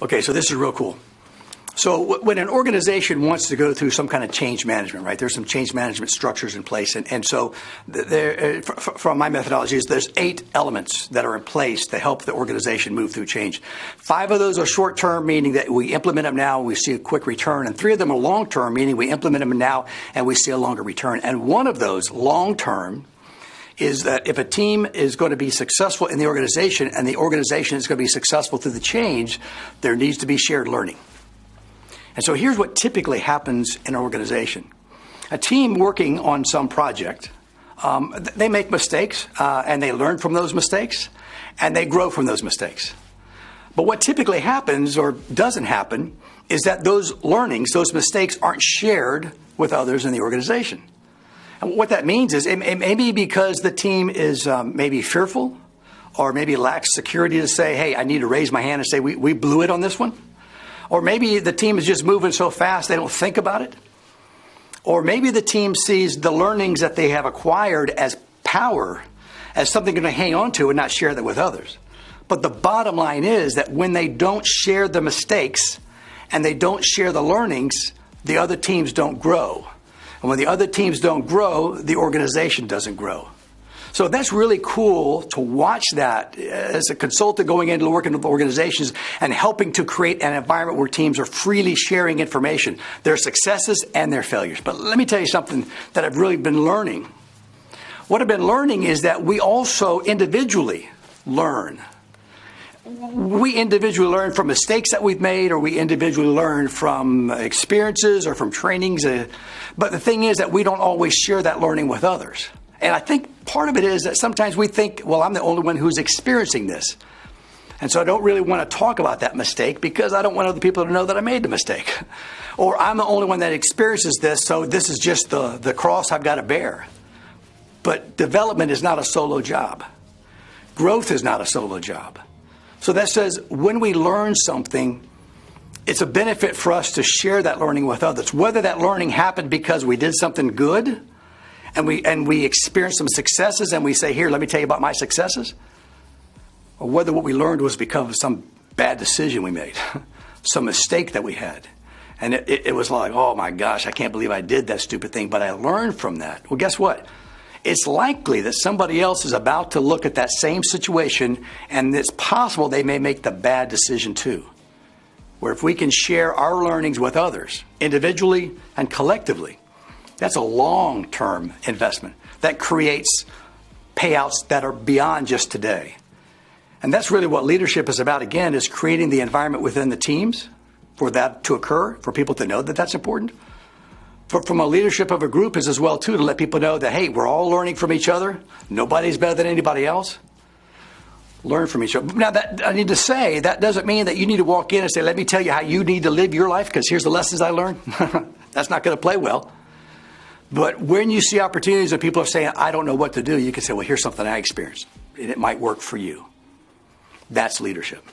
Okay, so this is real cool. So when an organization wants to go through some kind of change management, right, there's some change management structures in place. And so from my methodologies, there's 8 elements that are in place to help the organization move through change. 5 of those are short-term, meaning that we implement them now and we see a quick return. And 3 of them are long-term, meaning we implement them now and we see a longer return. And one of those, long-term, is that if a team is going to be successful in the organization and the organization is going to be successful through the change, there needs to be shared learning. And so here's what typically happens in an organization. A team working on some project, they make mistakes and they learn from those mistakes and they grow from those mistakes. But what typically happens or doesn't happen is that those learnings, those mistakes aren't shared with others in the organization. And what that means is it may be because the team is maybe fearful or maybe lacks security to say, hey, I need to raise my hand and say, we blew it on this one. Or maybe the team is just moving so fast they don't think about it. Or maybe the team sees the learnings that they have acquired as power, as something they're going to hang on to and not share that with others. But the bottom line is that when they don't share the mistakes and they don't share the learnings, the other teams don't grow. And when the other teams don't grow, the organization doesn't grow. So that's really cool to watch that as a consultant going into working with organizations and helping to create an environment where teams are freely sharing information, their successes and their failures. But let me tell you something that I've really been learning. What I've been learning is that we also individually learn. We individually learn from mistakes that we've made, or we individually learn from experiences or from trainings. But the thing is that we don't always share that learning with others. And I think part of it is that sometimes we think, well, I'm the only one who's experiencing this. And so I don't really want to talk about that mistake because I don't want other people to know that I made the mistake. Or I'm the only one that experiences this, so this is just the cross I've got to bear. But development is not a solo job. Growth is not a solo job. So that says when we learn something, it's a benefit for us to share that learning with others. Whether that learning happened because we did something good and we experienced some successes and we say, here, let me tell you about my successes. Or whether what we learned was because of some bad decision we made, some mistake that we had. And it was like, oh my gosh, I can't believe I did that stupid thing, but I learned from that. Well, guess what? It's likely that somebody else is about to look at that same situation and it's possible they may make the bad decision too. Where if we can share our learnings with others, individually and collectively, that's a long-term investment that creates payouts that are beyond just today. And that's really what leadership is about, again, is creating the environment within the teams for that to occur, for people to know that that's important. From a leadership of a group is as well, too, to let people know that, hey, we're all learning from each other. Nobody's better than anybody else. Learn from each other. Now, that I need to say, that doesn't mean that you need to walk in and say, let me tell you how you need to live your life, because here's the lessons I learned. That's not going to play well. But when you see opportunities and people are saying, I don't know what to do, you can say, well, here's something I experienced, and it might work for you. That's leadership.